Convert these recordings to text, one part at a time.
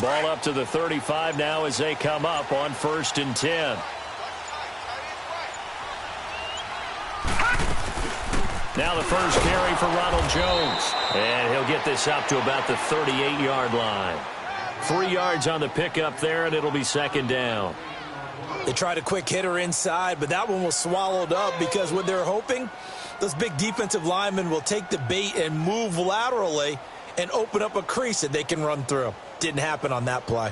Ball up to the 35 now as they come up on 1st and 10. Now the first carry for Ronald Jones. And he'll get this up to about the 38-yard line. 3 yards on the pickup there, and it'll be 2nd down. They tried a quick hitter inside, but that one was swallowed up because what they're hoping, those big defensive linemen will take the bait and move laterally and open up a crease that they can run through. Didn't happen on that play.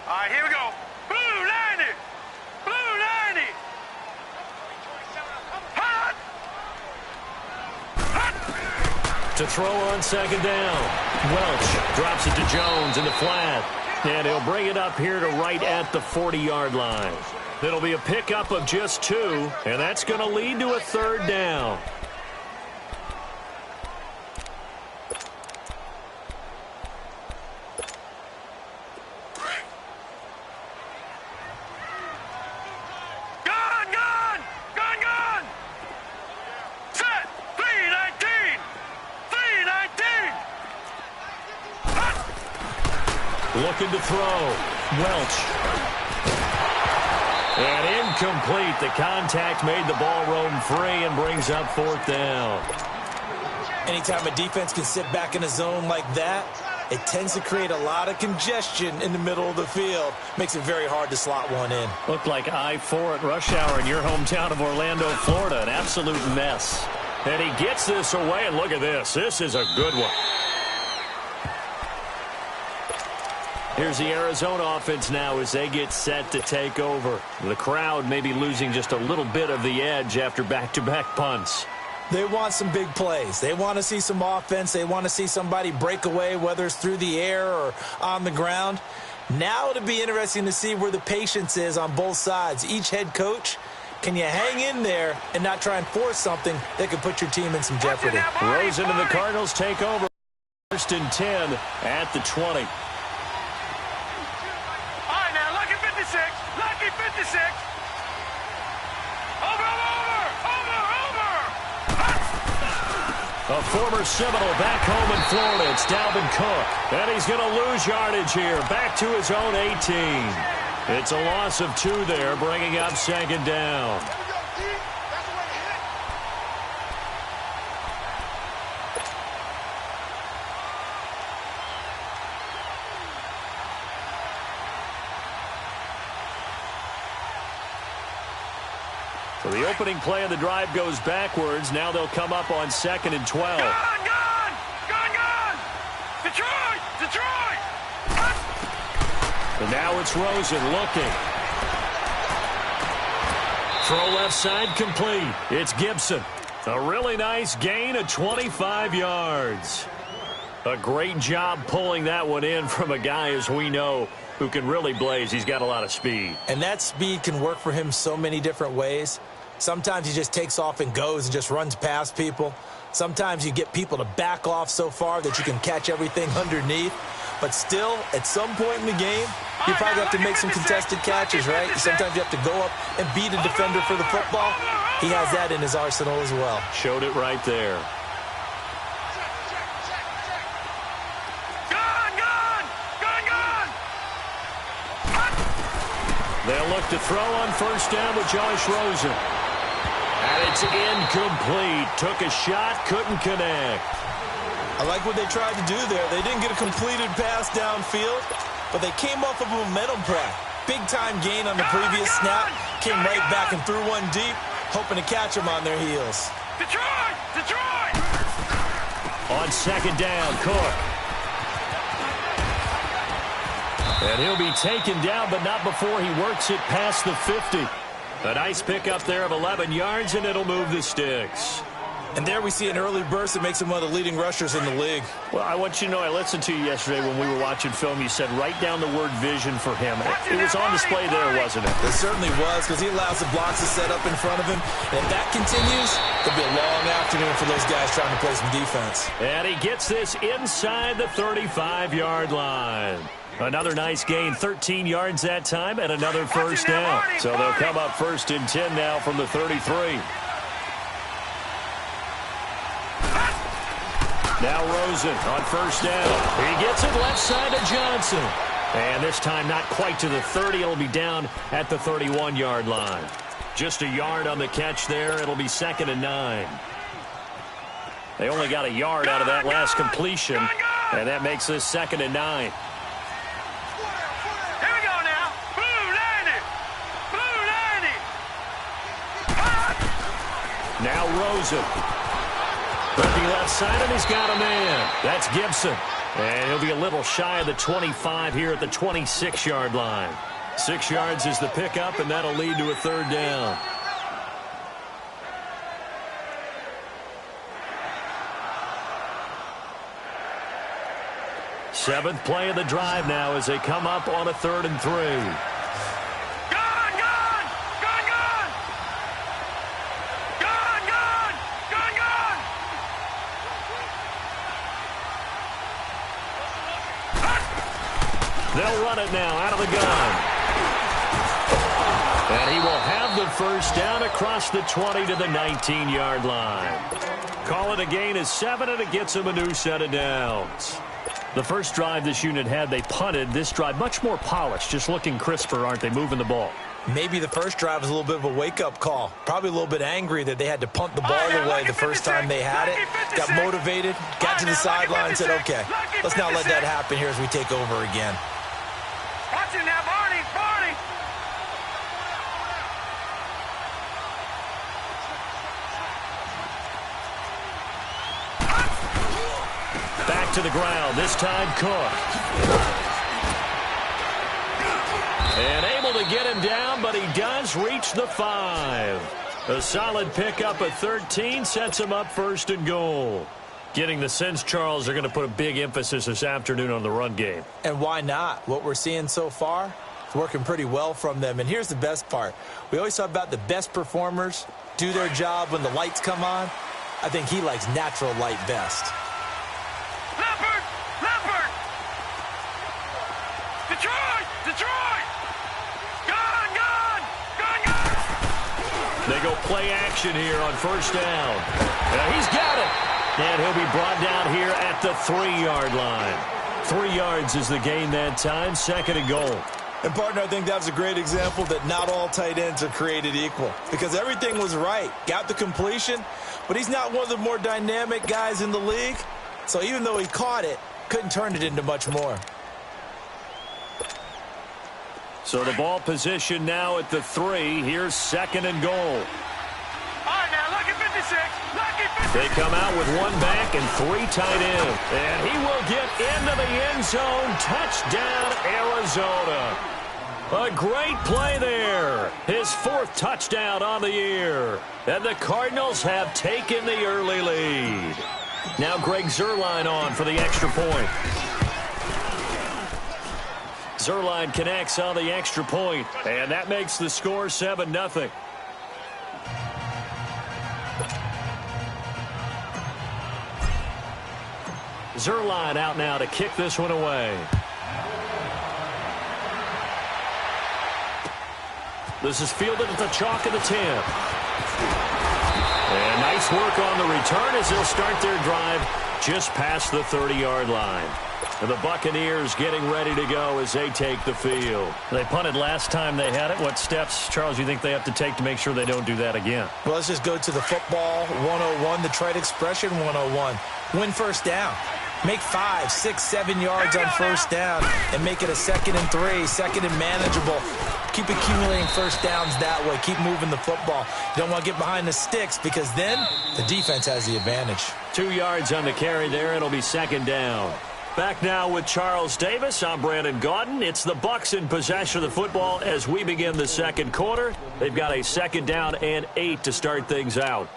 All right, here we go. Blue 90. Blue 90. Hot. Hot. To throw on 2nd down. Welch drops it to Jones in the flat. And he'll bring it up here to right at the 40-yard line. It'll be a pickup of just 2, and that's going to lead to a 3rd down. Looking to throw. Welch. And incomplete. The contact made the ball roam free and brings up 4th down. Anytime a defense can sit back in a zone like that, it tends to create a lot of congestion in the middle of the field. Makes it very hard to slot one in. Looked like I-4 at rush hour in your hometown of Orlando, Florida. An absolute mess. And he gets this away, and look at this. This is a good one. Here's the Arizona offense now as they get set to take over. The crowd may be losing just a little bit of the edge after back-to-back punts. They want some big plays. They want to see some offense. They want to see somebody break away, whether it's through the air or on the ground. Now it'll be interesting to see where the patience is on both sides. Each head coach, can you hang in there and not try and force something that could put your team in some jeopardy? Rosen and the Cardinals take over. 1st and 10 at the 20. Lucky 56. Over. A former Seminole back home in Florida. It's Dalvin Cook. And he's going to lose yardage here. Back to his own 18. It's a loss of 2 there, bringing up 2nd down. So the opening play of the drive goes backwards. Now they'll come up on 2nd and 12. Gone! Detroit! And now it's Rosen looking. Throw left side complete. It's Gibson. A really nice gain of 25 yards. A great job pulling that one in from a guy, as we know, who can really blaze. He's got a lot of speed. And that speed can work for him so many different ways. Sometimes he just takes off and goes and just runs past people. Sometimes you get people to back off so far that you can catch everything underneath. But still, at some point in the game, you probably have to make some contested catches, right? Sometimes you have to go up and beat a defender for the football. He has that in his arsenal as well. Showed it right there. They'll look to throw on 1st down with Josh Rosen. And it's incomplete. Took a shot, couldn't connect. I like what they tried to do there. They didn't get a completed pass downfield, but they came off of a momentum track. Big-time gain on the previous snap. Came right back and threw one deep, hoping to catch them on their heels. Detroit! On 2nd down, Cook. And he'll be taken down, but not before he works it past the 50. A nice pickup there of 11 yards, and it'll move the sticks. And there we see an early burst that makes him one of the leading rushers in the league. Well, I want you to know, I listened to you yesterday when we were watching film. You said write down the word vision for him. It was on display there, wasn't it? It certainly was, because he allows the blocks to set up in front of him. And if that continues, it'll be a long afternoon for those guys trying to play some defense. And he gets this inside the 35-yard line. Another nice gain, 13 yards that time, and another first down. So they'll come up 1st and 10 now from the 33. Now Rosen on first down. He gets it left side to Johnson. And this time not quite to the 30. It'll be down at the 31-yard line. Just a yard on the catch there. It'll be 2nd and 9. They only got a yard out of that last completion, and that makes this 2nd and 9. Here we go now. Blue, Landy. Blue, Landy. Now Rosen. Looking left side, and he's got a man. That's Gibson. And he'll be a little shy of the 25 here at the 26-yard line. 6 yards is the pickup, and that'll lead to a 3rd down. Seventh play of the drive now as they come up on a 3rd and 3. They'll run it now out of the gun. And he will have the first down across the 20 to the 19-yard line. Call it a gain of 7, and it gets him a new set of downs. The first drive this unit had, they punted. This drive, much more polished, just looking crisper, aren't they, moving the ball? Maybe the first drive was a little bit of a wake-up call. Probably a little bit angry that they had to punt the ball away the first time they had it. Got motivated, got to the sideline, and said, okay, let's not let that happen here as we take over again. Watch it now, Barney, Barney. Back to the ground, this time Cook. And able to get him down, but he does reach the 5. A solid pickup at 13 sets him up 1st and goal. Getting the sense, Charles, they're going to put a big emphasis this afternoon on the run game. And why not? What we're seeing so far is working pretty well from them. And here's the best part. We always talk about the best performers do their job when the lights come on. I think he likes natural light best. Leopard! Leopard! Detroit! Detroit! Gun! Gun! Gun! Gun! They go play action here on first down. He's got it. And he'll be brought down here at the 3-yard line. 3 yards is the gain that time, 2nd and goal. And, partner, I think that was a great example that not all tight ends are created equal. Because everything was right. Got the completion, but he's not one of the more dynamic guys in the league. So even though he caught it, couldn't turn it into much more. So the ball position now at the 3. Here's 2nd and goal. All right, now, lucky 56. Lucky 56. They come out with 1 back and 3 tight ends. And he will get into the end zone. Touchdown, Arizona. A great play there. His 4th touchdown on the year. And the Cardinals have taken the early lead. Now Greg Zuerlein on for the extra point. Zuerlein connects on the extra point, and that makes the score 7-0. Zuerlein out now to kick this one away. This is fielded at the chalk of the 10. And nice work on the return as they'll start their drive just past the 30-yard line. And the Buccaneers getting ready to go as they take the field. They punted last time they had it. What steps, Charles, you think they have to take to make sure they don't do that again? Well, let's just go to the football 101, the trite expression 101. Win first down. Make 5, 6, 7 yards on first down and make it a 2nd and 3, 2nd and manageable. Keep accumulating first downs that way. Keep moving the football. You don't want to get behind the sticks because then the defense has the advantage. 2 yards on the carry there. It'll be 2nd down. Back now with Charles Davis. I'm Brandon Gaudin. It's the Bucs in possession of the football as we begin the 2nd quarter. They've got a 2nd down and 8 to start things out.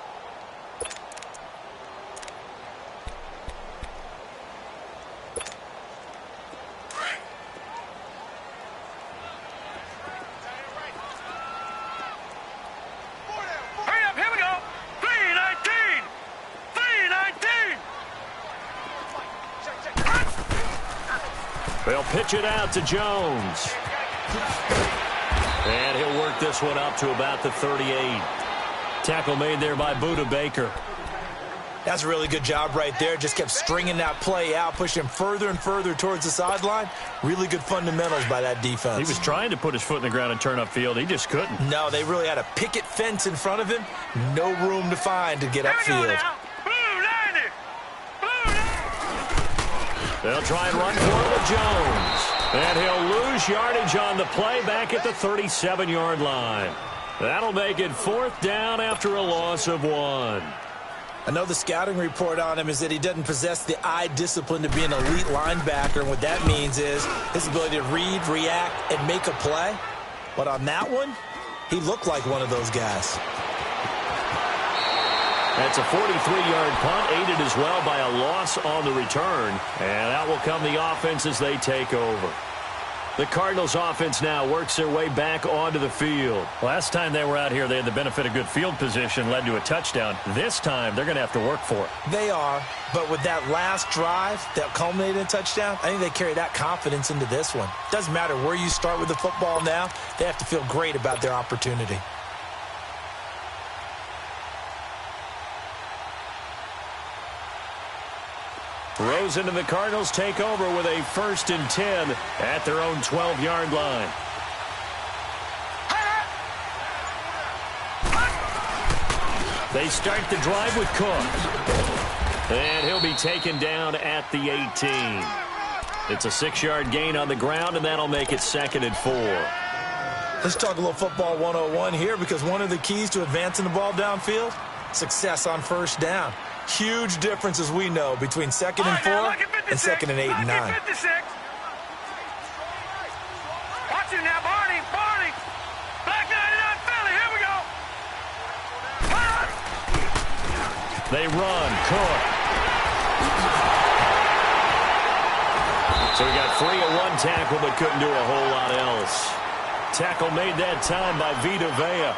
pitch it out to Jones. And he'll work this one up to about the 38. Tackle made there by Buda Baker. That's a really good job right there. Just kept stringing that play out, pushing him further and further towards the sideline. Really good fundamentals by that defense. He was trying to put his foot in the ground and turn upfield. He just couldn't. No, they really had a picket fence in front of him. No room to find to get upfield. They'll try and run for it with Jones. And he'll lose yardage on the play back at the 37-yard line. That'll make it 4th down after a loss of 1. I know the scouting report on him is that he doesn't possess the eye discipline to be an elite linebacker, and what that means is his ability to read, react, and make a play. But on that one, he looked like one of those guys. That's a 43-yard punt, aided as well by a loss on the return. And out will come the offense as they take over. The Cardinals offense now works their way back onto the field. Last time they were out here, they had the benefit of good field position, led to a touchdown. This time, they're going to have to work for it. They are, but with that last drive that culminated in a touchdown, I think they carry that confidence into this one. Doesn't matter where you start with the football now, they have to feel great about their opportunity. Rosen and the Cardinals take over with a 1st and 10 at their own 12-yard line. They start the drive with Cook. And he'll be taken down at the 18. It's a 6-yard gain on the ground, and that'll make it 2nd and 4. Let's talk a little football 101 here, because one of the keys to advancing the ball downfield, success on 1st down. Huge difference, as we know, between 2nd and 4 and 2nd and 8 and 9. Watch it now, Barney. Black 99 Philly. Here we go. They run. Cook. So we got 3 at 1 tackle, but couldn't do a whole lot else. Tackle made that time by Vita Vea.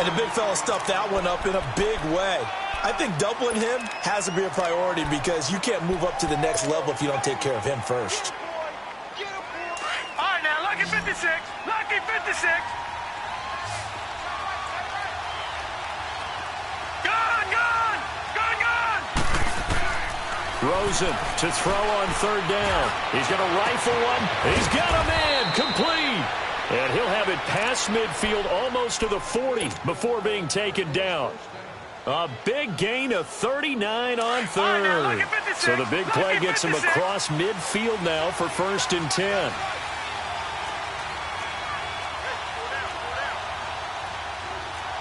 And the big fella stuffed that one up in a big way. I think doubling him has to be a priority, because you can't move up to the next level if you don't take care of him first. All right, now, lucky 56. Lucky 56. Gone. Rosen to throw on 3rd down. He's going to rifle one. He's got a man. Complete. And he'll have it past midfield almost to the 40 before being taken down. A big gain of 39 on 3rd. So the big play gets him across midfield now for 1st and 10.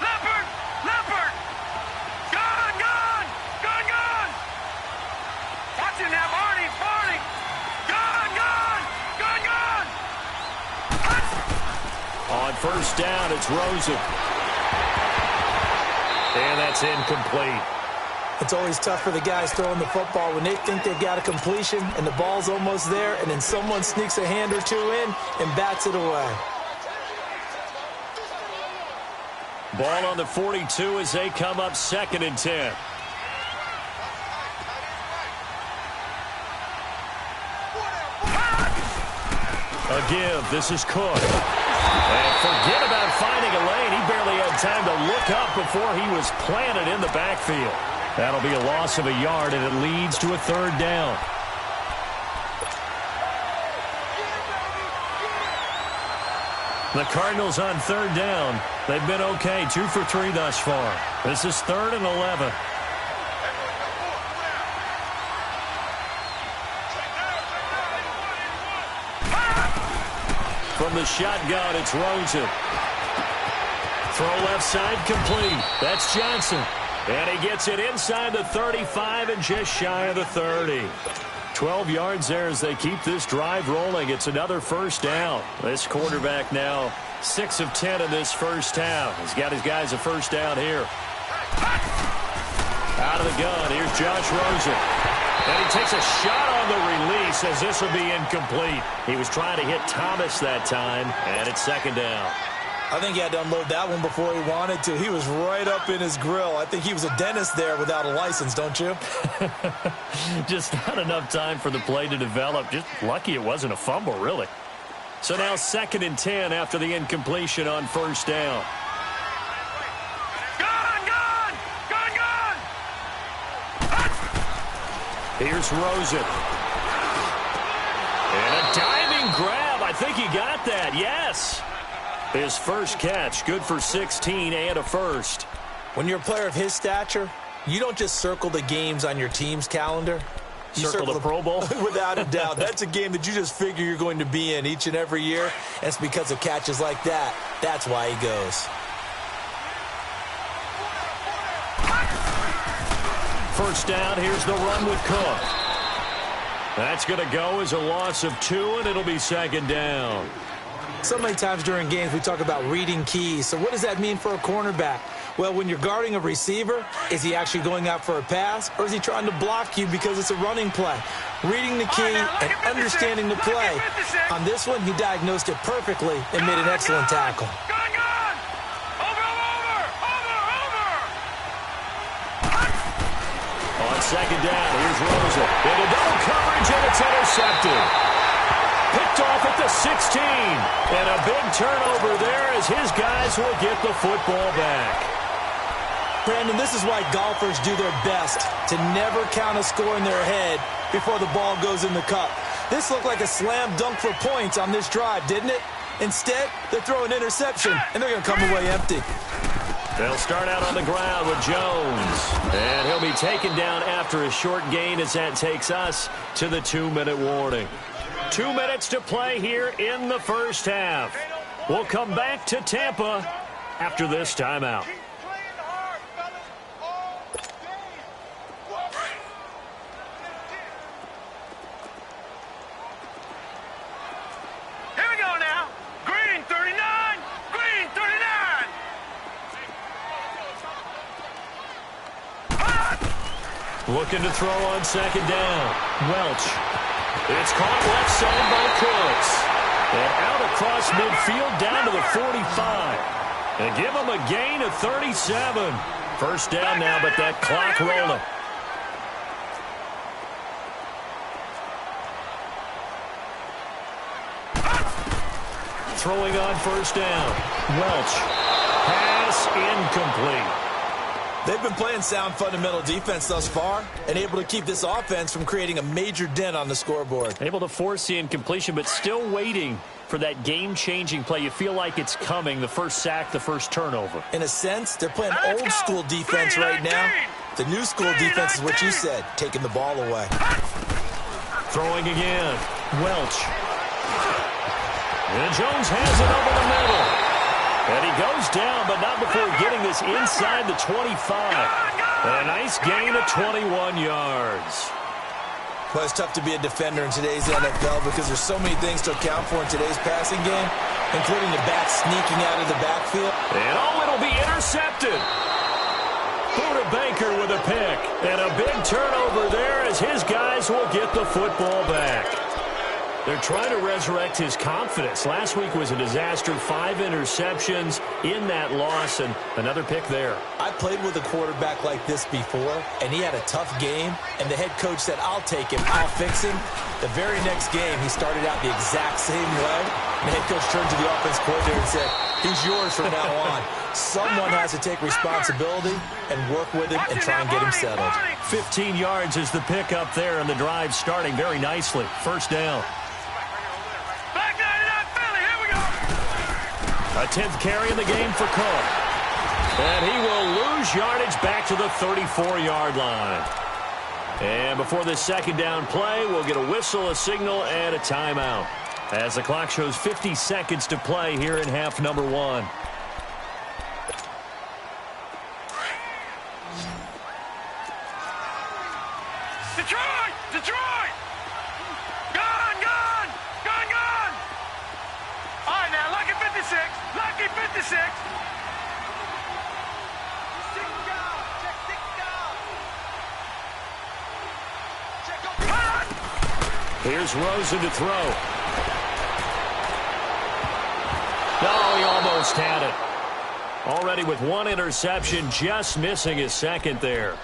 Leopard. Gone. Watch it now, Barney. Gone. On 1st down, it's Rosen. And that's incomplete. It's always tough for the guys throwing the football when they think they've got a completion and the ball's almost there, and then someone sneaks a hand or two in and bats it away. Ball on the 42 as they come up 2nd and 10. A give. This is Cook. And forget about finding a lane. He barely had time to look up before he was planted in the backfield. That'll be a loss of a yard, and it leads to a 3rd down. The Cardinals on 3rd down. They've been okay, 2 for 3 thus far. This is 3rd and 11. From the shotgun, it's Rosen. Throw left side, complete. That's Johnson. And he gets it inside the 35 and just shy of the 30. 12 yards there as they keep this drive rolling. It's another 1st down. This quarterback now 6 of 10 in this 1st half. He's got his guys a 1st down here. Out of the gun, here's Josh Rosen. And he takes a shot on the release as this will be incomplete. He was trying to hit Thomas that time, and it's 2nd down. I think he had to unload that one before he wanted to. He was right up in his grill. I think he was a dentist there without a license, don't you? Just not enough time for the play to develop. Just lucky it wasn't a fumble, really. So now 2nd and 10 after the incompletion on 1st down. Gone! Here's Rosen. And a diving grab. I think he got that, yes. His first catch, good for 16 and a first. When you're a player of his stature, you don't just circle the games on your team's calendar. You circle the Pro Bowl? Without a doubt. That's a game that you just figure you're going to be in each and every year. And it's because of catches like that. That's why he goes. First down, here's the run with Cook. That's going to go as a loss of 2, and it'll be 2nd down. So many times during games we talk about reading keys. So what does that mean for a cornerback? Well, when you're guarding a receiver, is he actually going out for a pass, or is he trying to block you because it's a running play? Reading the key and understanding the play. On this one, he diagnosed it perfectly and made an excellent tackle. On 2nd down, here's Rosen. Into double coverage, and it's intercepted. Picked off at the 16. And a big turnover there as his guys will get the football back. Brandon, this is why golfers do their best to never count a score in their head before the ball goes in the cup. This looked like a slam dunk for points on this drive, didn't it? Instead, they're throwing interception, and they're going to come away empty. They'll start out on the ground with Jones. And he'll be taken down after a short gain as that takes us to the 2-minute warning. 2 minutes to play here in the first half. We'll come back to Tampa after this timeout. Here we go now. Green 39. Green 39. Looking to throw on 2nd down. Welch. It's caught left side by Cooks. And out across midfield down to the 45. And give him a gain of 37. First down now, but that clock rolling. Throwing on 1st down. Welch. Pass incomplete. They've been playing sound fundamental defense thus far and able to keep this offense from creating a major dent on the scoreboard. Able to force the incompletion, but still waiting for that game-changing play. You feel like it's coming, the first sack, the first turnover. In a sense, they're playing old-school defense right now. The new-school defense is what you said, taking the ball away. Throwing again. Welch. And Jones has it over the middle. And he goes down, but not before getting this inside the 25. And a nice gain of 21 yards. Well, it's tough to be a defender in today's NFL because there's so many things to account for in today's passing game, including the back sneaking out of the backfield. And it'll be intercepted. Buda Baker with a pick. And a big turnover there as his guys will get the football back. They're trying to resurrect his confidence. Last week was a disaster. 5 interceptions in that loss, and another pick there. I played with a quarterback like this before, and he had a tough game, and the head coach said, I'll take him, I'll fix him. The very next game, he started out the exact same way, and the head coach turned to the offense coordinator and said, he's yours from now on. Someone has to take responsibility and work with him and try and get him settled. 15 yards is the pickup there, and the drive starting very nicely. First down. A 10th carry in the game for Cook. And he will lose yardage back to the 34-yard line. And before this 2nd down play, we'll get a whistle, a signal, and a timeout. As the clock shows 50 seconds to play here in half number 1. Detroit! Detroit! Gone! Gone! Gone! Gone! All right, now, lucky 56. Lucky 56. Here's Rosen to throw. No, he almost almost had it. Already with one interception, just missing his second there.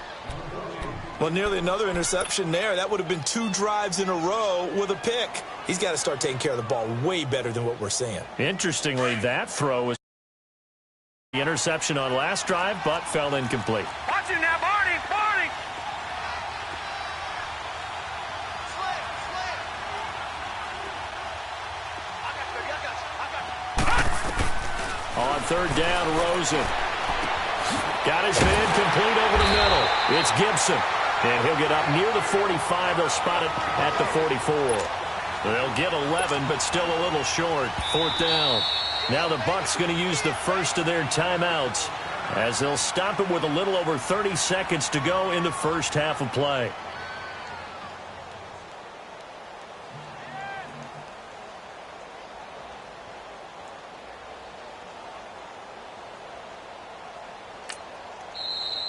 Well, nearly another interception there. That would have been 2 drives in a row with a pick. He's got to start taking care of the ball way better than what we're seeing. Interestingly, that throw was the interception on last drive, but fell incomplete. Watch him now, Barney! Barney! On third down, Rosen. Got his man complete over the middle. It's Gibson. And he'll get up near the 45. They'll spot it at the 44. They'll get 11, but still a little short. Fourth down. Now the Bucs going to use the first of their timeouts as they'll stop it with a little over 30 seconds to go in the first half of play.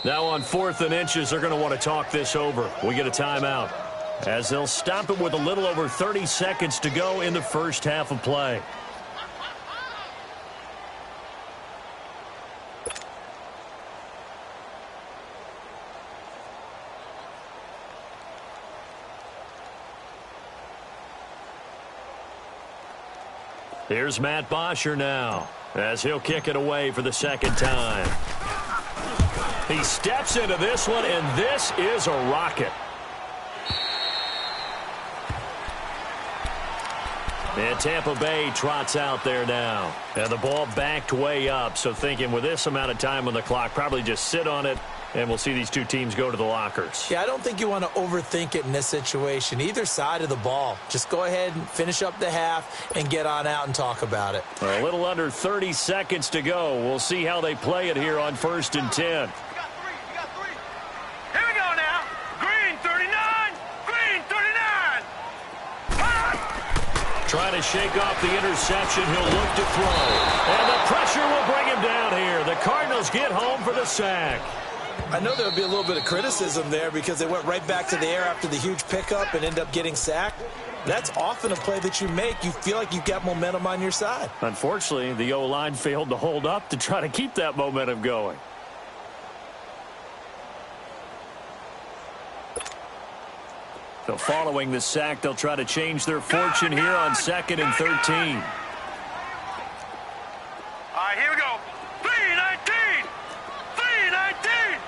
Now on 4th and inches, they're going to want to talk this over. We get a timeout as they'll stop it with a little over 30 seconds to go in the first half of play. Here's Matt Bosher now as he'll kick it away for the second time. He steps into this one, and this is a rocket. And Tampa Bay trots out there now. And the ball backed way up, so thinking with this amount of time on the clock, probably just sit on it, and we'll see these two teams go to the lockers. Yeah, I don't think you want to overthink it in this situation. Either side of the ball. Just go ahead and finish up the half and get on out and talk about it. A little under 30 seconds to go. We'll see how they play it here on 1st and 10. Here we go now. Green 39. Green 39. Trying to shake off the interception. He'll look to throw. And the pressure will bring him down here. The Cardinals get home for the sack. I know there'll be a little bit of criticism there because they went right back to the air after the huge pickup and end up getting sacked. That's often a play that you make. You feel like you've got momentum on your side. Unfortunately, the O-line failed to hold up to try to keep that momentum going. So following the sack, they'll try to change their fortune here on 2nd and 13. All right, here we go. 3-19. 3-19.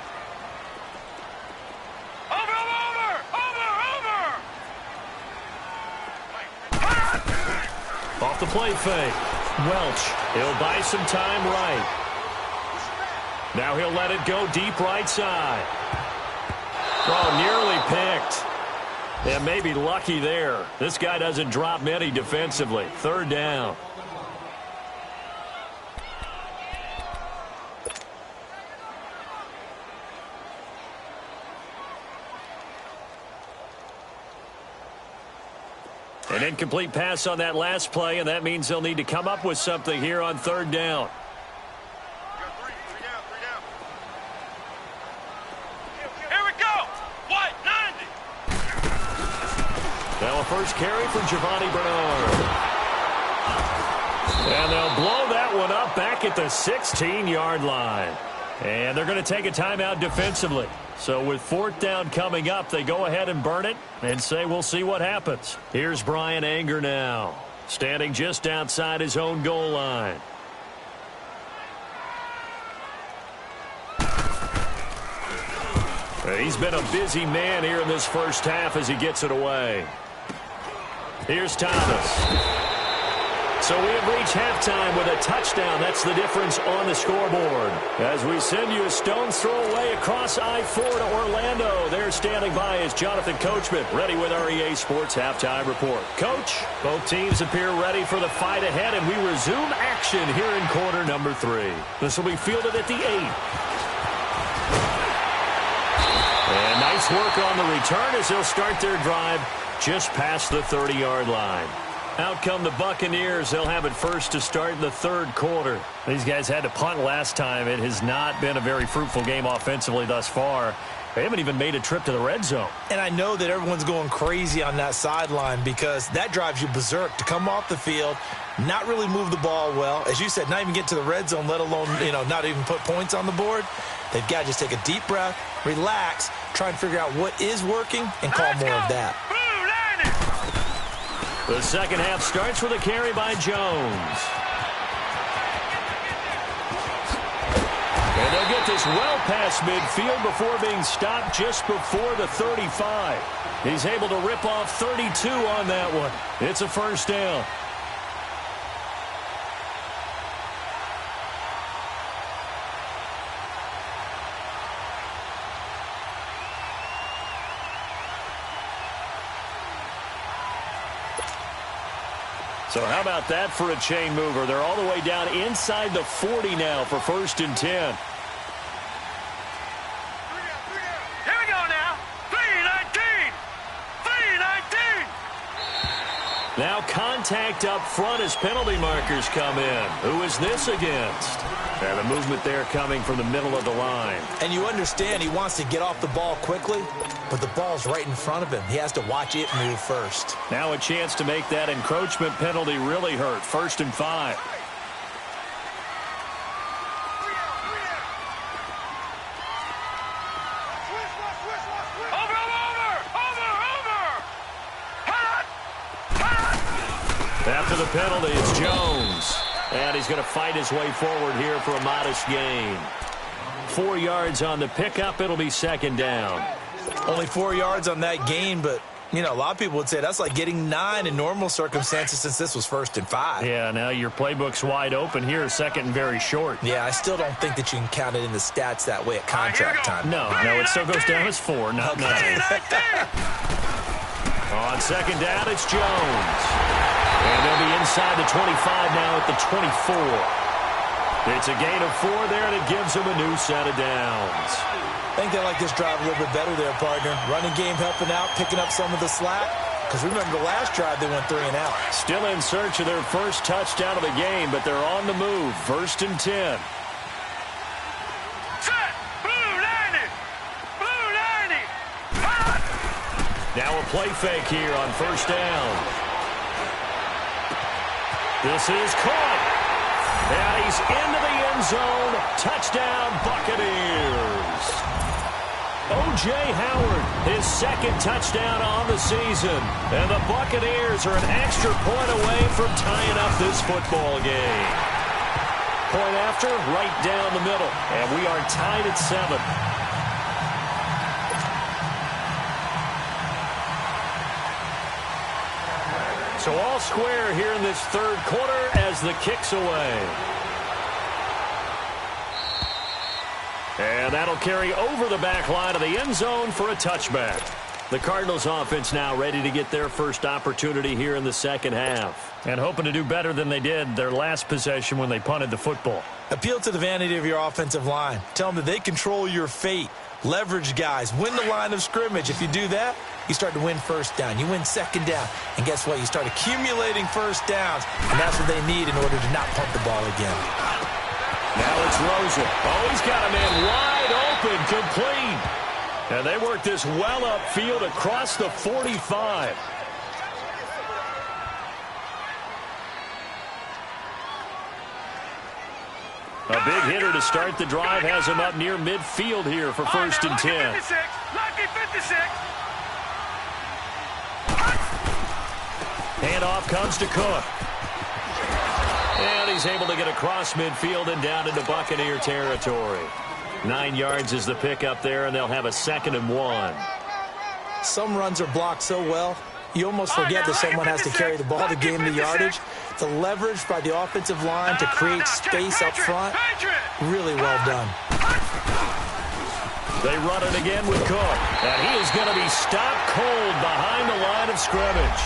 Over. Off the play fake. Welch, he'll buy some time right. Now he'll let it go deep right side. Oh, nearly picked. And maybe lucky there. This guy doesn't drop many defensively. 3rd down. An incomplete pass on that last play, and that means they'll need to come up with something here on 3rd down. Here we go. What? 90. Now a first carry for Giovanni Bernard. And they'll blow that one up back at the 16-yard line. And they're going to take a timeout defensively. So with 4th down coming up, they go ahead and burn it and say we'll see what happens. Here's Brian Anger now, standing just outside his own goal line. He's been a busy man here in this first half as he gets it away. Here's Thomas. So we have reached halftime with a touchdown. That's the difference on the scoreboard. As we send you a stone's throw away across I-4 to Orlando. There standing by is Jonathan Coachman, ready with our EA Sports Halftime Report. Coach, both teams appear ready for the fight ahead, and we resume action here in quarter number 3. This will be fielded at the 8. And nice work on the return as they'll start their drive just past the 30-yard line. Out come the Buccaneers. They'll have it first to start in the 3rd quarter. These guys had to punt last time. It has not been a very fruitful game offensively thus far. They haven't even made a trip to the red zone. And I know that everyone's going crazy on that sideline because that drives you berserk to come off the field, not really move the ball well. As you said, not even get to the red zone, let alone, not even put points on the board. They've got to just take a deep breath, relax, try and figure out what is working, and call more of that. The second half starts with a carry by Jones. And they'll get this well past midfield before being stopped just before the 35. He's able to rip off 32 on that one. It's a first down. So how about that for a chain mover? They're all the way down inside the 40 now for 1st and 10. Here we go now. 3-19. 3-19. Now contact up front as penalty markers come in. Who is this against? And the movement there coming from the middle of the line. And you understand he wants to get off the ball quickly, but the ball's right in front of him. He has to watch it move first. Now a chance to make that encroachment penalty really hurt. 1st and 5. After the penalty, it's Jones. And he's going to fight his way forward here for a modest gain. 4 yards on the pickup. It'll be 2nd down. Only 4 yards on that gain, but, a lot of people would say that's like getting 9 in normal circumstances since this was 1st and 5. Yeah, now your playbook's wide open here, 2nd and very short. Yeah, I still don't think that you can count it in the stats that way at contract time. No, it still goes down as 4, not 9. On 2nd down, it's Jones. And they'll be inside the 25 now at the 24. It's a gain of 4 there, and it gives them a new set of downs. I think they like this drive a little bit better there, partner. Running game helping out, picking up some of the slack. Because remember, the last drive they went 3 and out. Still in search of their first touchdown of the game, but they're on the move. 1st and 10. Set. Blue 90. Blue 90. Hot. Now a play fake here on 1st down. This is caught. And he's into the end zone. Touchdown, Buccaneers. O.J. Howard, his 2nd touchdown on the season. And the Buccaneers are an extra point away from tying up this football game. Point after, right down the middle. And we are tied at 7. So all square here in this 3rd quarter as the kick's away. And that'll carry over the back line of the end zone for a touchback. The Cardinals offense now ready to get their first opportunity here in the 2nd half. And hoping to do better than they did their last possession when they punted the football. Appeal to the vanity of your offensive line. Tell them that they control your fate. Leverage guys. Win the line of scrimmage. If you do that, you start to win 1st down. You win 2nd down. And guess what? You start accumulating 1st downs. And that's what they need in order to not punt the ball again. Now it's Rosen. Oh, he's got a man wide open, complete. And they work this well upfield across the 45. A big hitter to start the drive has him up near midfield here for 1st and 10. Lucky 56. Handoff comes to Cook. And he's able to get across midfield and down into Buccaneer territory. 9 yards is the pickup there, and they'll have a 2nd and 1. Some runs are blocked so well, you almost forget that someone has to carry the ball to gain the yardage. The leverage by the offensive line to create space up front, really well done. They run it again with Cook, and he is going to be stopped cold behind the line of scrimmage.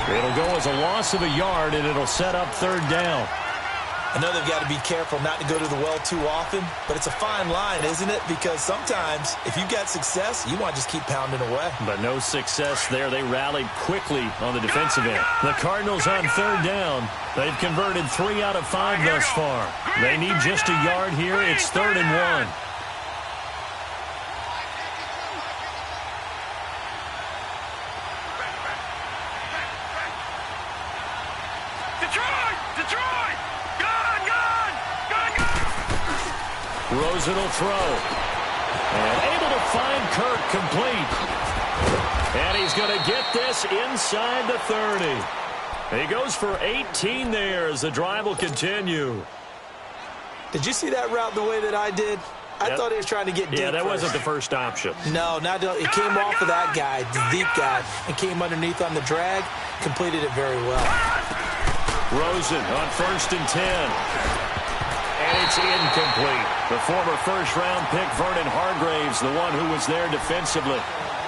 It'll go as a loss of a yard, and it'll set up 3rd down. I know they've got to be careful not to go to the well too often, but it's a fine line, isn't it? Because sometimes, if you've got success, you want to just keep pounding away. But no success there. They rallied quickly on the defensive end. The Cardinals on 3rd down. They've converted 3 out of 5 thus far. They need just a yard here. It's 3rd and 1. Rosen will throw. And able to find Kirk complete. And he's going to get this inside the 30. He goes for 18 there as the drive will continue. Did you see that route the way that I did? I thought he was trying to get deep. Yeah, that first. wasn't the first option. No, it came off of that guy, the deep guy, and came underneath on the drag, completed it very well. Rosen on 1st and 10. And it's incomplete. The former first-round pick, Vernon Hargraves, the one who was there defensively.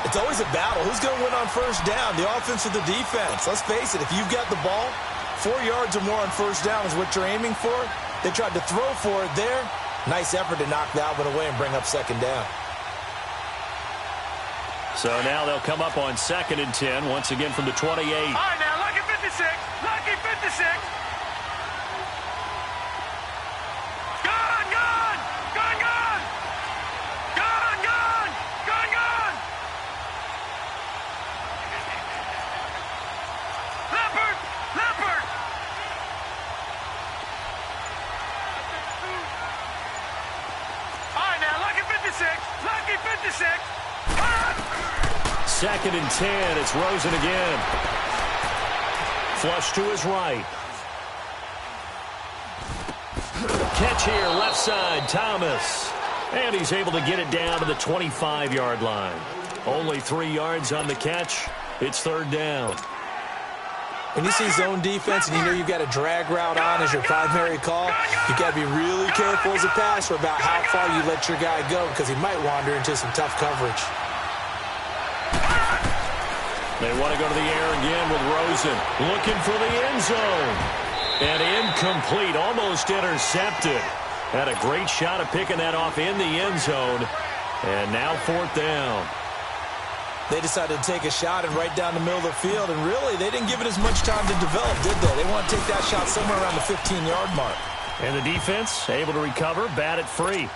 It's always a battle. Who's going to win on 1st down, the offense or the defense? Let's face it, if you've got the ball, 4 yards or more on 1st down is what you're aiming for. They tried to throw for it there. Nice effort to knock that one away and bring up 2nd down. So now they'll come up on 2nd and 10, once again from the 28. All right, now, lucky 56. Lucky 56. Gone, gone. Gone, gone. Gone, gone. Gone, gone. Leopard. Leopard. All right, now, lucky 56. Lucky 56. 2nd and 10. It's Rosen again. Flush to his right. Catch here, left side, Thomas. And he's able to get it down to the 25-yard line. Only 3 yards on the catch. It's 3rd down. When you see zone defense and you know you've got a drag route on as your primary call, you've got to be really careful as a passer about how far you let your guy go because he might wander into some tough coverage. They want to go to the air again with Rosen. Looking for the end zone. And incomplete, almost intercepted. Had a great shot of picking that off in the end zone. And now 4th down. They decided to take a shot and right down the middle of the field, and really, they didn't give it as much time to develop, did they? They want to take that shot somewhere around the 15-yard mark. And the defense able to recover, bat it free.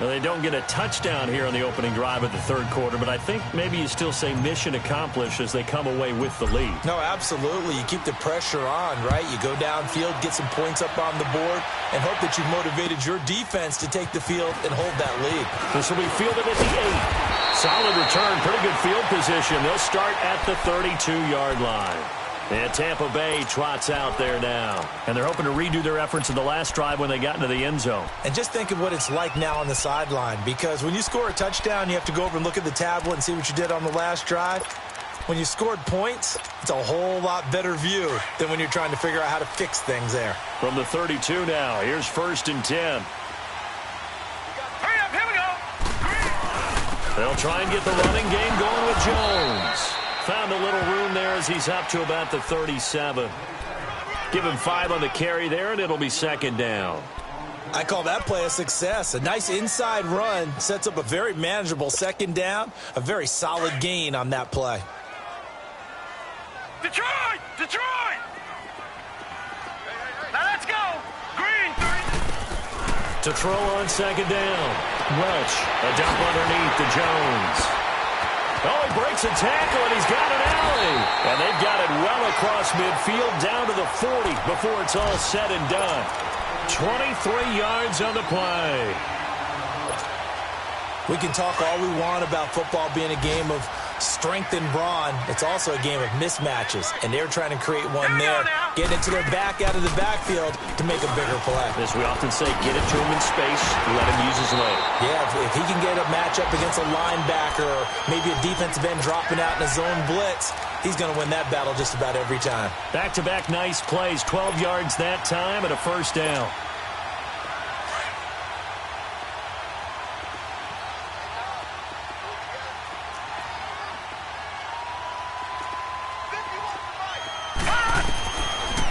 Now, they don't get a touchdown here on the opening drive of the 3rd quarter, but I think maybe you still say mission accomplished as they come away with the lead. No, absolutely. You keep the pressure on, right? You go downfield, get some points up on the board, and hope that you've motivated your defense to take the field and hold that lead. This will be fielded at the 8. Solid return, pretty good field position. They'll start at the 32-yard line. And Tampa Bay trots out there now. And they're hoping to redo their efforts in the last drive when they got into the end zone. And just think of what it's like now on the sideline, because when you score a touchdown, you have to go over and look at the tablet and see what you did on the last drive. When you scored points, it's a whole lot better view than when you're trying to figure out how to fix things there. From the 32 now, here's 1st and 10. Hurry up, here we go. They'll try and get the running game going with Jones. Found a little room there as he's up to about the 37. Give him 5 on the carry there, and it'll be 2nd down. I call that play a success. A nice inside run sets up a very manageable 2nd down. A very solid gain on that play. Detroit! Detroit! Now let's go. Green. To throw on 2nd down. Welch, a dump underneath to Jones. Oh, he breaks a tackle, and he's got an alley. And they've got it well across midfield down to the 40 before it's all said and done. 23 yards on the play. We can talk all we want about football being a game of strength and brawn. It's also a game of mismatches, and they're trying to create one there, getting it to their back out of the backfield to make a bigger play. As we often say, get it to him in space, let him use his leg. Yeah, if he can get a matchup against a linebacker or maybe a defensive end dropping out in a zone blitz, he's going to win that battle just about every time. Back-to-back nice plays, 12 yards that time and a 1st down.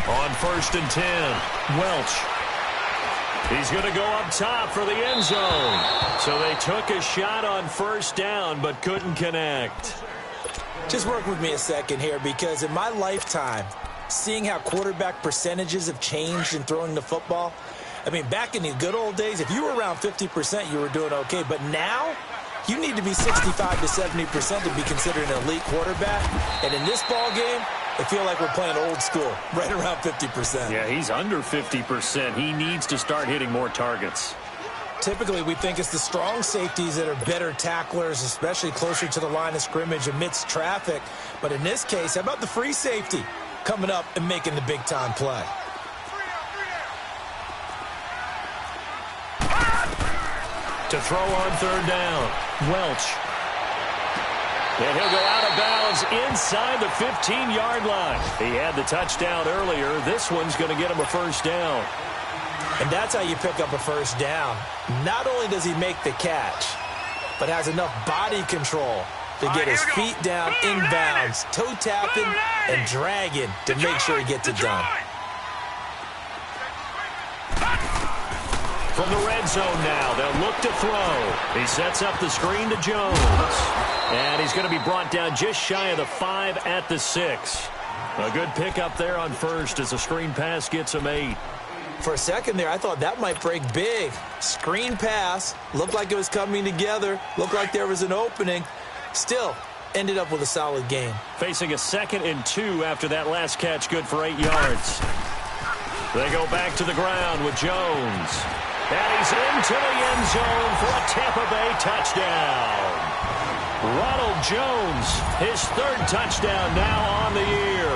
On 1st and 10, Welch. He's going to go up top for the end zone. So they took a shot on 1st down but couldn't connect. Just work with me a second here, because in my lifetime, seeing how quarterback percentages have changed in throwing the football, I mean, back in the good old days, if you were around 50%, you were doing okay. But now, you need to be 65 to 70% to be considered an elite quarterback. And in this ball game, I feel like we're playing old school, right around 50%. Yeah, he's under 50%. He needs to start hitting more targets. Typically, we think it's the strong safeties that are better tacklers, especially closer to the line of scrimmage amidst traffic. But in this case, how about the free safety coming up and making the big-time play? To throw on third down, Welch. And he'll go out of bounds inside the 15-yard line. He had the touchdown earlier. This one's going to get him a first down. And that's how you pick up a first down. Not only does he make the catch, but has enough body control to get his feet down inbounds, toe tapping and dragging to make sure he gets it done. From the red zone now, they'll look to throw. He sets up the screen to Jones. And he's going to be brought down just shy of the 5 at the 6. A good pickup there on first as a screen pass gets him 8. For a second there, I thought that might break big. Screen pass, looked like it was coming together, looked like there was an opening. Still, ended up with a solid game. Facing a 2nd and 2 after that last catch, good for 8 yards. They go back to the ground with Jones. And he's into the end zone for a Tampa Bay touchdown. Ronald Jones, his 3rd touchdown now on the year.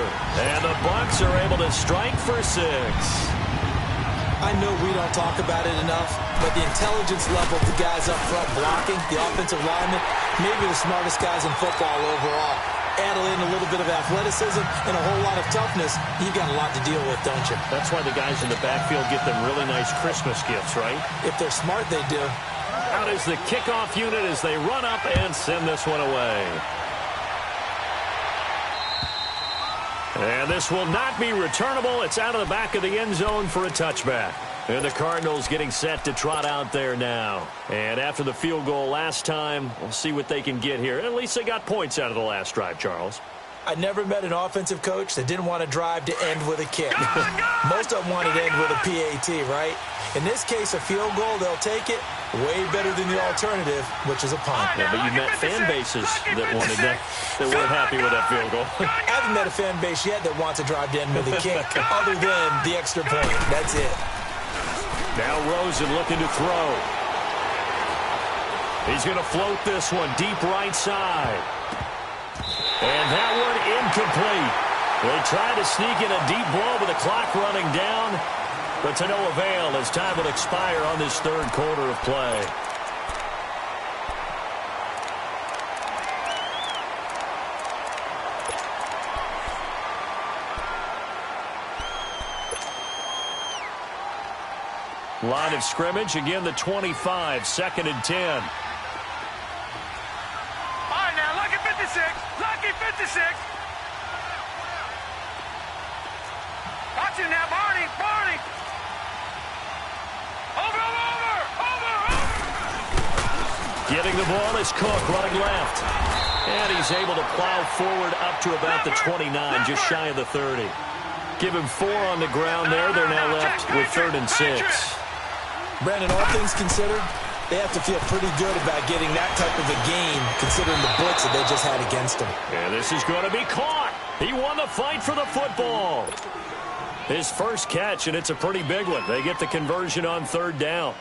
And the Bucs are able to strike for 6. I know we don't talk about it enough, but the intelligence level of the guys up front blocking, the offensive linemen, maybe the smartest guys in football overall. Add in a little bit of athleticism and a whole lot of toughness, you've got a lot to deal with, don't you? That's why the guys in the backfield get them really nice Christmas gifts, right? If they're smart, they do. Out is the kickoff unit as they run up and send this one away. And this will not be returnable. It's out of the back of the end zone for a touchback. And the Cardinals getting set to trot out there now. And after the field goal last time, we'll see what they can get here. At least they got points out of the last drive, Charles. I never met an offensive coach that didn't want to drive to end with a kick. Most of them wanted to end with a PAT, right? In this case, a field goal, they'll take it. Way better than the alternative, which is a punt. Yeah, but you met fan bases that wanted that weren't happy with that field goal. I haven't met a fan base yet that wants to drive to end with a kick, other than the extra point. That's it. Now Rosen looking to throw. He's going to float this one deep right side. And that one incomplete. They try to sneak in a deep blow with the clock running down. But to no avail as time will expire on this 3rd quarter of play. Line of scrimmage, again the 25, 2nd and 10. All right, now, lucky 56. Lucky 56. Watch him now, Barney. Barney. Over. Getting the ball is Cook running left. And he's able to plow forward up to about the 29, just shy of the 30. Give him 4 on the ground there. They're now left with 3rd and 6. Brandon, all things considered, they have to feel pretty good about getting that type of a game, considering the blitz that they just had against them. And this is going to be caught. He won the fight for the football. His first catch, and it's a pretty big one. They get the conversion on 3rd down.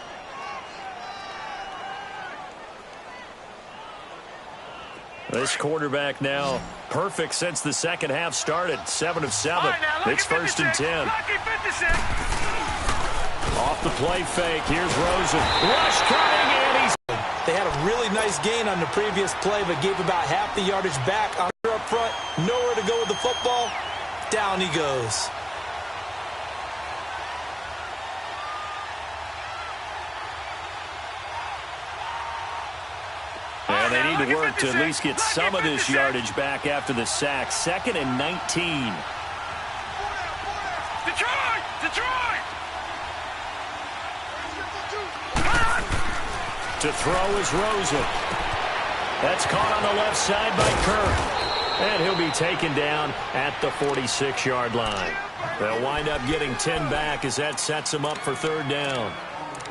This quarterback now perfect since the second half started. 7 of 7. Right, now, It's 1st and 10. Lucky 56. Off the play fake. Here's Rosen. Rush coming, and he's... They had a really nice gain on the previous play, but gave about half the yardage back. On up front, nowhere to go with the football. Down he goes. And they need to work to at least get some of this yardage back after the sack. 2nd and 19. Detroit! To throw is Rosen. That's caught on the left side by Kirk. And he'll be taken down at the 46-yard line. They'll wind up getting 10 back as that sets them up for 3rd down.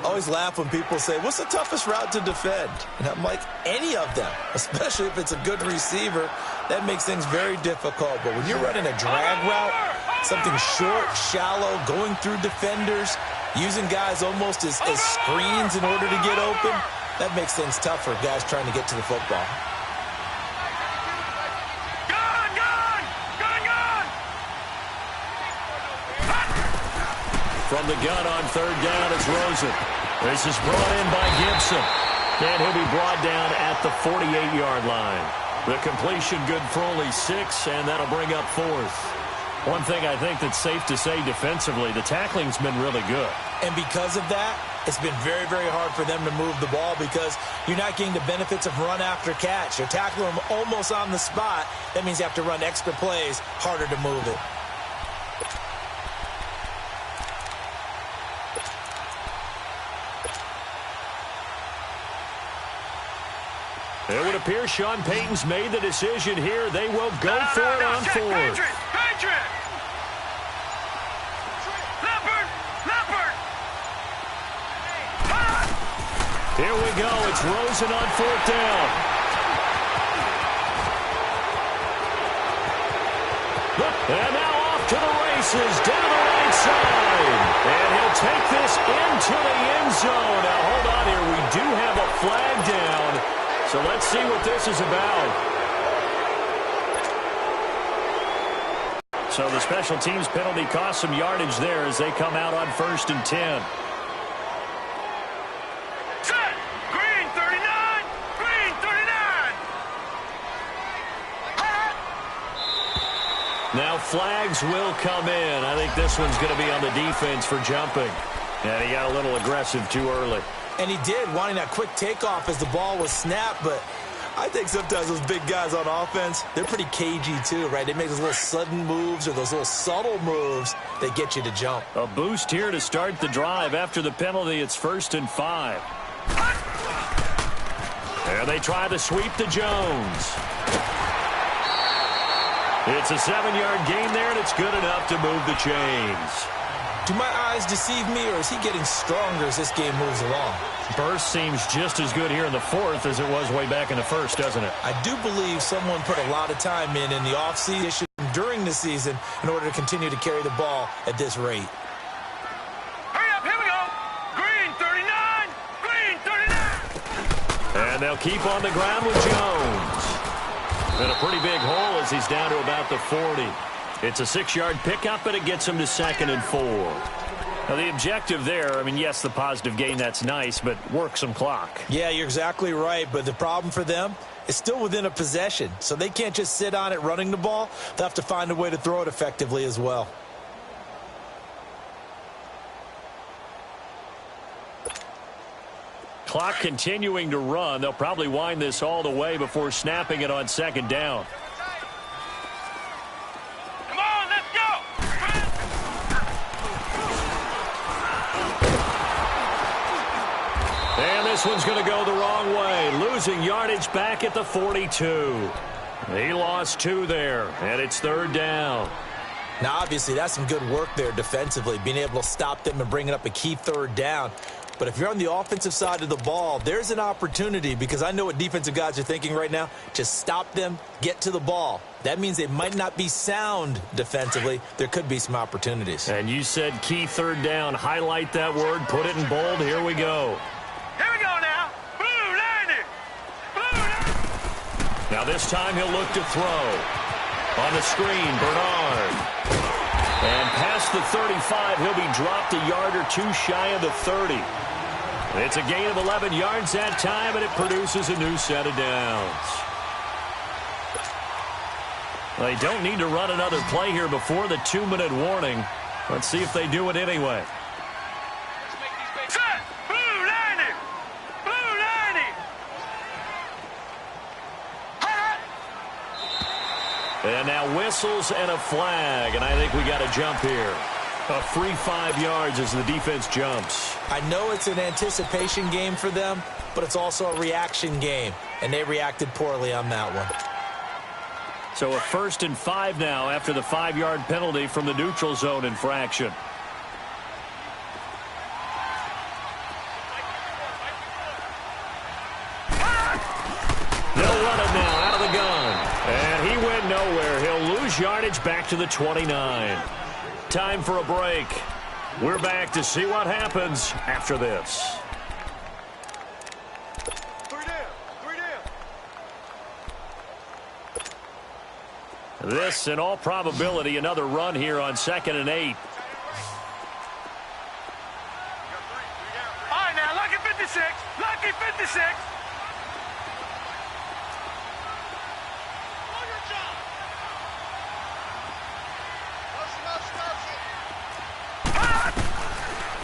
Always laugh when people say, what's the toughest route to defend? And I'm like, any of them, especially if it's a good receiver. That makes things very difficult. But when you're running a drag route, something short, shallow, going through defenders, Using guys almost as screens in order to get open, that makes things tough for guys trying to get to the football. From the gun on third down, it's Rosen. This is brought in by Gibson. And he'll be brought down at the 48-yard line. The completion good for only 6, and that'll bring up 4th. One thing I think that's safe to say defensively, the tackling's been really good. And because of that, it's been very, very hard for them to move the ball because you're not getting the benefits of run after catch. You're tackling them almost on the spot. That means you have to run extra plays, harder to move it. It would appear Sean Payton's made the decision here. They will go for it on 4th. Here we go. It's Rosen on 4th down. And now off to the races down the right side. And he'll take this into the end zone. Now, hold on here. We do have a flag down. So let's see what this is about. So the special teams penalty cost some yardage there as they come out on 1st and 10. Set! Green 39! Green 39! Now flags will come in. I think this one's going to be on the defense for jumping. And he got a little aggressive too early. And he did, wanting that quick takeoff as the ball was snapped. But I think sometimes those big guys on offense, they're pretty cagey too, right? They make those little sudden moves or those little subtle moves that get you to jump. A boost here to start the drive. After the penalty, it's 1st and 5. And they try to sweep to Jones. It's a 7-yard gain there, and it's good enough to move the chains. Do my eyes deceive me, or is he getting stronger as this game moves along? Burst seems just as good here in the 4th as it was way back in the 1st, doesn't it? I do believe someone put a lot of time in the offseason during the season in order to continue to carry the ball at this rate. Hurry up, here we go! Green 39! Green 39! And they'll keep on the ground with Jones. And a pretty big hole as he's down to about the 40. It's a 6-yard pickup, but it gets him to 2nd and 4. Now, the objective there, I mean, yes, the positive gain, that's nice, but work some clock. Yeah, you're exactly right, but the problem for them is still within a possession, so they can't just sit on it running the ball. They'll have to find a way to throw it effectively as well. Clock continuing to run. They'll probably wind this all the way before snapping it on 2nd down. This one's going to go the wrong way. Losing yardage back at the 42. He lost 2 there, and it's 3rd down. Now, obviously, that's some good work there defensively, being able to stop them and bringing up a key 3rd down. But if you're on the offensive side of the ball, there's an opportunity, because I know what defensive guys are thinking right now. Just stop them, get to the ball. That means they might not be sound defensively. There could be some opportunities. And you said key 3rd down. Highlight that word. Put it in bold. Here we go. Here we go now. Blue 90. Blue 90. Now this time he'll look to throw. On the screen, Bernard. And past the 35, he'll be dropped a yard or 2 shy of the 30. It's a gain of 11 yards that time, and it produces a new set of downs. They don't need to run another play here before the 2-minute warning. Let's see if they do it anyway. Set. Blue 90. Blue 90. And now whistles and a flag, and I think we got a jump here. A free 5 yards as the defense jumps. I know it's an anticipation game for them, but it's also a reaction game, and they reacted poorly on that one. So a 1st and 5 now after the 5-yard penalty from the neutral zone infraction. They'll run it now out of the gun. And he went nowhere. He'll lose yardage back to the 29. Time for a break. We're back to see what happens after this. This, in all probability, another run here on 2nd and 8. All right, now, lucky 56. Lucky 56.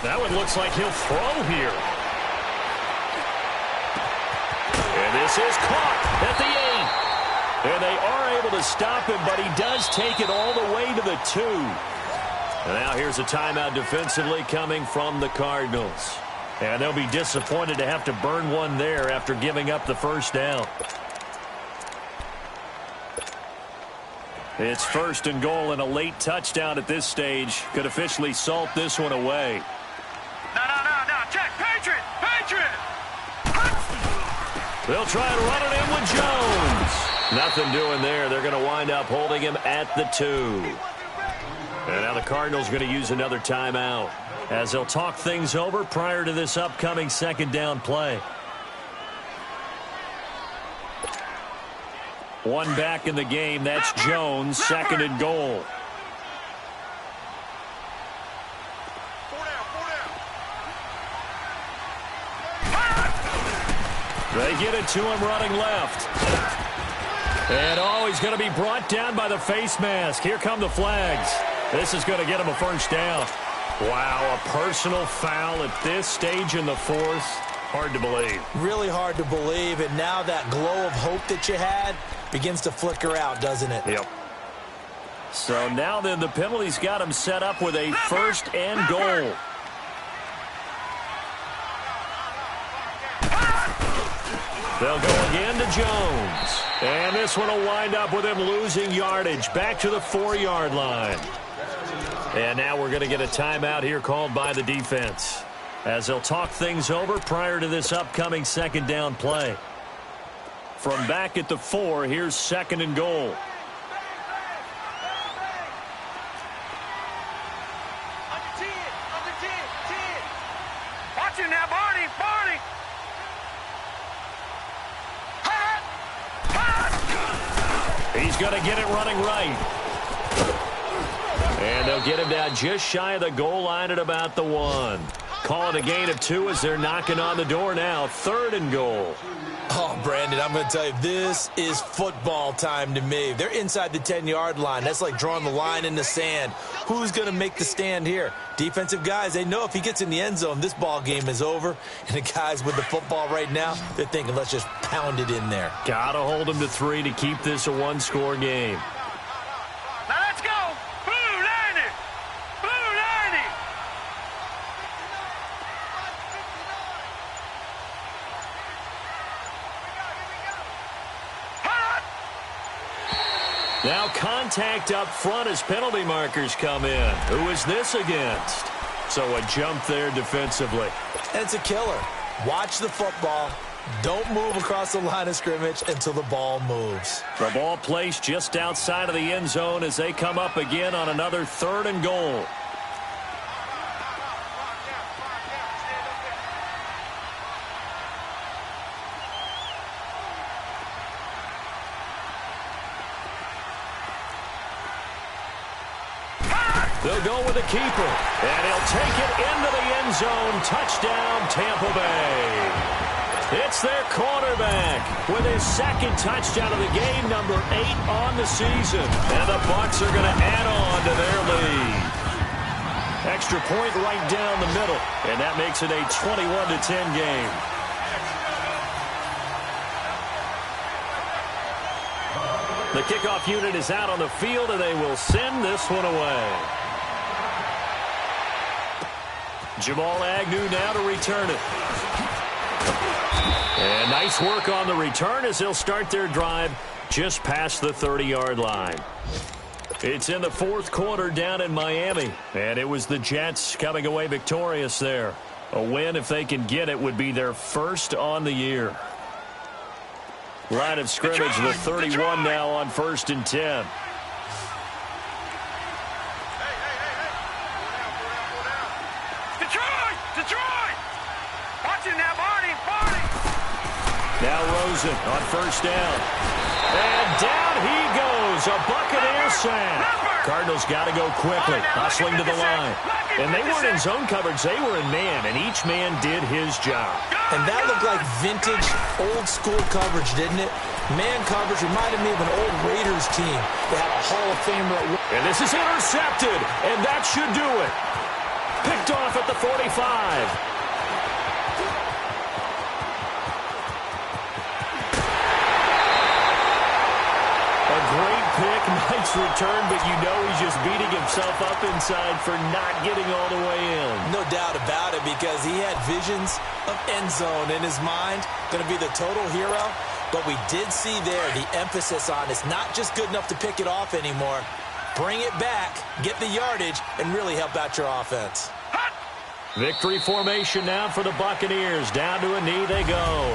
That one looks like he'll throw here. And this is caught at the 8. And they are able to stop him, but he does take it all the way to the 2. And now here's a timeout defensively coming from the Cardinals. And they'll be disappointed to have to burn one there after giving up the first down. It's 1st and goal, and a late touchdown at this stage could officially salt this one away. No. Check. Patriot. They'll try and run it in with Jones. Nothing doing there. They're going to wind up holding him at the 2. And now the Cardinals going to use another timeout as they'll talk things over prior to this upcoming 2nd down play. One back in the game. That's Jones. 2nd and goal. They get it to him running left. And he's going to be brought down by the face mask. Here come the flags. This is going to get him a first down. Wow, a personal foul at this stage in the 4th. Hard to believe. Really hard to believe, and now that glow of hope that you had begins to flicker out, doesn't it? Yep. So now then the penalty's got him set up with a 1st and goal. They'll go again to Jones. And this one will wind up with him losing yardage back to the 4-yard line. And now we're going to get a timeout here called by the defense as they'll talk things over prior to this upcoming 2nd down play. From back at the 4, here's 2nd and goal. Watch him now, Barney. He's going to get it running right. And they'll get him down just shy of the goal line at about the 1. Call it a gain of 2 as they're knocking on the door now. 3rd and goal. Oh, Brandon, I'm going to tell you, this is football time to me. They're inside the 10-yard line. That's like drawing the line in the sand. Who's going to make the stand here? Defensive guys, they know if he gets in the end zone, this ball game is over. And the guys with the football right now, they're thinking, let's just pound it in there. Got to hold them to 3 to keep this a one-score game. Now let's go. Blue 90. Blue 90. Now contact up front as penalty markers come in. Who is this against? So a jump there defensively. And it's a killer. Watch the football. Don't move across the line of scrimmage until the ball moves. The ball placed just outside of the end zone as they come up again on another 3rd and goal. They'll go with the keeper, and he'll take it into the end zone. Touchdown, Tampa Bay. It's their quarterback with his 2nd touchdown of the game, number 8 on the season. And the Bucs are going to add on to their lead. Extra point right down the middle, and that makes it a 21-10 game. The kickoff unit is out on the field, and they will send this one away. Jamal Agnew now to return it. And nice work on the return as they'll start their drive just past the 30-yard line. It's in the 4th quarter down in Miami, and it was the Jets coming away victorious there. A win, if they can get it, would be their 1st on the year. Line of scrimmage, the 31 now on 1st and 10. Now Rosen on first down. And down he goes. A Buccaneer sack. Cardinals got to go quickly, hustling to the line. And they weren't in zone coverage. They were in man, and each man did his job. And that looked like vintage, old-school coverage, didn't it? Man coverage reminded me of an old Raiders team. They had a Hall of Famer at one. And this is intercepted, and that should do it. Picked off at the 45. Great pick, nice return, but you know he's just beating himself up inside for not getting all the way in. No doubt about it, because he had visions of end zone in his mind. Going to be the total hero. But we did see there the emphasis on it's not just good enough to pick it off anymore. Bring it back, get the yardage, and really help out your offense. Victory formation now for the Buccaneers. Down to a knee they go.